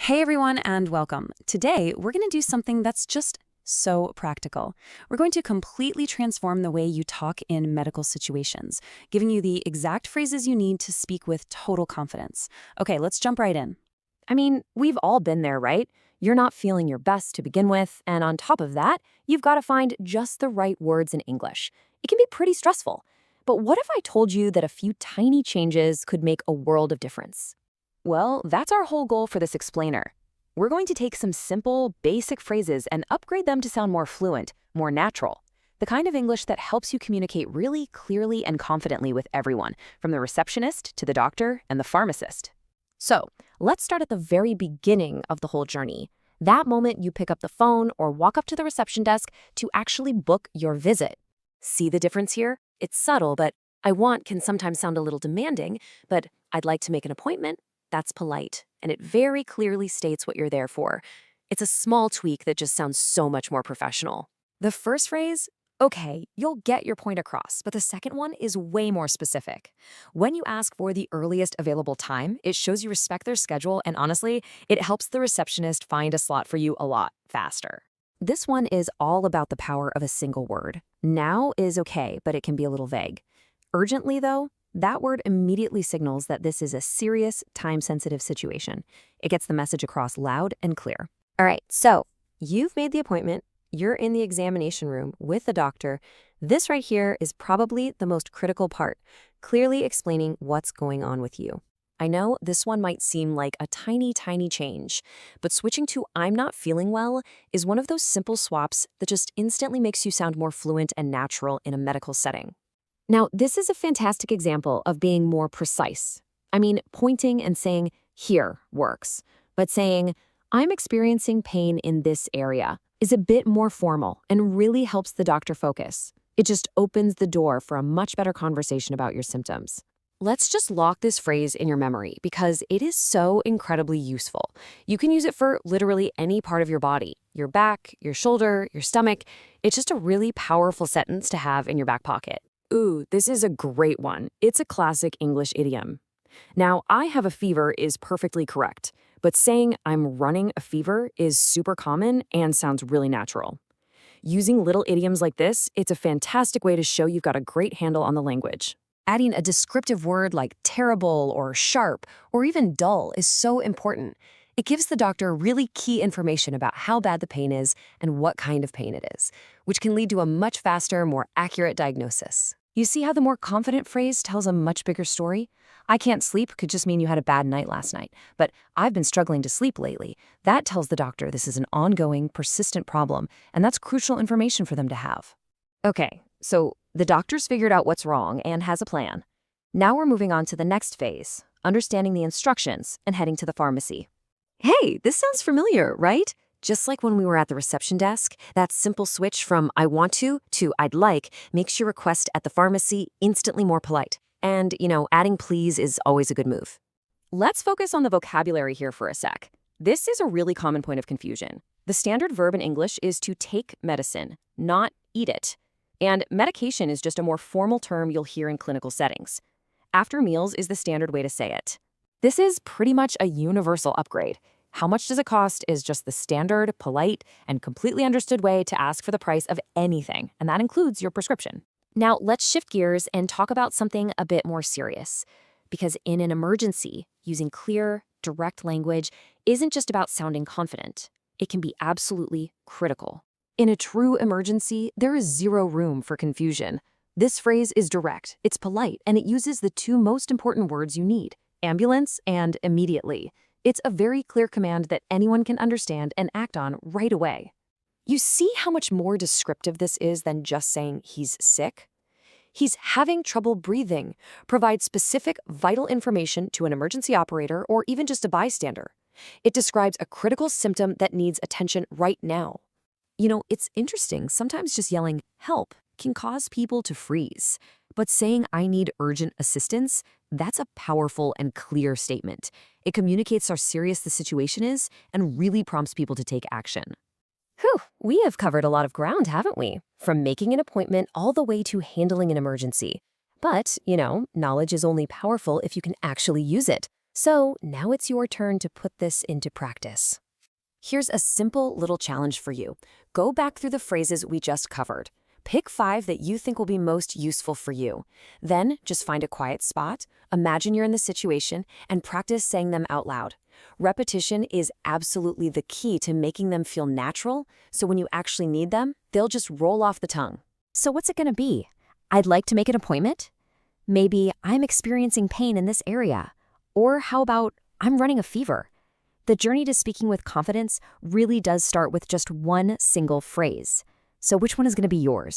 Hey everyone, and welcome. Today, we're going to do something that's just so practical. We're going to completely transform the way you talk in medical situations, giving you the exact phrases you need to speak with total confidence. Okay, let's jump right in. I mean, we've all been there, right? You're not feeling your best to begin with, and on top of that, you've got to find just the right words in English. It can be pretty stressful. But what if I told you that a few tiny changes could make a world of difference? Well, that's our whole goal for this explainer. We're going to take some simple, basic phrases and upgrade them to sound more fluent, more natural. The kind of English that helps you communicate really clearly and confidently with everyone, from the receptionist to the doctor and the pharmacist. So, let's start at the very beginning of the whole journey. That moment you pick up the phone or walk up to the reception desk to actually book your visit. See the difference here? It's subtle, but I want can sometimes sound a little demanding, but I'd like to make an appointment. That's polite, and it very clearly states what you're there for. It's a small tweak that just sounds so much more professional. The first phrase, okay, you'll get your point across, but the second one is way more specific. When you ask for the earliest available time, it shows you respect their schedule, and honestly, it helps the receptionist find a slot for you a lot faster. This one is all about the power of a single word. Now is okay, but it can be a little vague. Urgently, though, that word immediately signals that this is a serious, time-sensitive situation. It gets the message across loud and clear. All right, so you've made the appointment. You're in the examination room with the doctor. This right here is probably the most critical part, clearly explaining what's going on with you. I know this one might seem like a tiny, tiny change, but switching to I'm not feeling well is one of those simple swaps that just instantly makes you sound more fluent and natural in a medical setting. Now, this is a fantastic example of being more precise. I mean, pointing and saying, here works, but saying, I'm experiencing pain in this area is a bit more formal and really helps the doctor focus. It just opens the door for a much better conversation about your symptoms. Let's just lock this phrase in your memory because it is so incredibly useful. You can use it for literally any part of your body, your back, your shoulder, your stomach. It's just a really powerful sentence to have in your back pocket. Ooh, this is a great one. It's a classic English idiom. Now, I have a fever is perfectly correct, but saying I'm running a fever is super common and sounds really natural. Using little idioms like this, it's a fantastic way to show you've got a great handle on the language. Adding a descriptive word like terrible or sharp or even dull is so important. It gives the doctor really key information about how bad the pain is and what kind of pain it is, which can lead to a much faster, more accurate diagnosis. You see how the more confident phrase tells a much bigger story? I can't sleep could just mean you had a bad night last night, but I've been struggling to sleep lately. That tells the doctor this is an ongoing, persistent problem, and that's crucial information for them to have. Okay, so the doctor's figured out what's wrong and has a plan. Now we're moving on to the next phase, understanding the instructions and heading to the pharmacy. Hey, this sounds familiar, right? Just like when we were at the reception desk, that simple switch from I want to I'd like makes your request at the pharmacy instantly more polite. And, adding please is always a good move. Let's focus on the vocabulary here for a sec. This is a really common point of confusion. The standard verb in English is to take medicine, not eat it. And medication is just a more formal term you'll hear in clinical settings. After meals is the standard way to say it. This is pretty much a universal upgrade. How much does it cost is just the standard, polite, and completely understood way to ask for the price of anything, and that includes your prescription. Now, let's shift gears and talk about something a bit more serious. Because in an emergency, using clear, direct language isn't just about sounding confident. It can be absolutely critical. In a true emergency, there is zero room for confusion. This phrase is direct, it's polite, and it uses the two most important words you need, ambulance and immediately. It's a very clear command that anyone can understand and act on right away. You see how much more descriptive this is than just saying he's sick? He's having trouble breathing. Provide specific, vital information to an emergency operator or even just a bystander. It describes a critical symptom that needs attention right now. It's interesting. Sometimes just yelling, help, can cause people to freeze. But saying I need urgent assistance, that's a powerful and clear statement. It communicates how serious the situation is and really prompts people to take action. Whew, we have covered a lot of ground, haven't we? From making an appointment all the way to handling an emergency. But, knowledge is only powerful if you can actually use it. So now it's your turn to put this into practice. Here's a simple little challenge for you. Go back through the phrases we just covered. Pick 5 that you think will be most useful for you. Then just find a quiet spot, imagine you're in the situation, and practice saying them out loud. Repetition is absolutely the key to making them feel natural, so when you actually need them, they'll just roll off the tongue. So what's it going to be? I'd like to make an appointment? Maybe I'm experiencing pain in this area. Or how about I'm running a fever? The journey to speaking with confidence really does start with just one single phrase. So which one is going to be yours?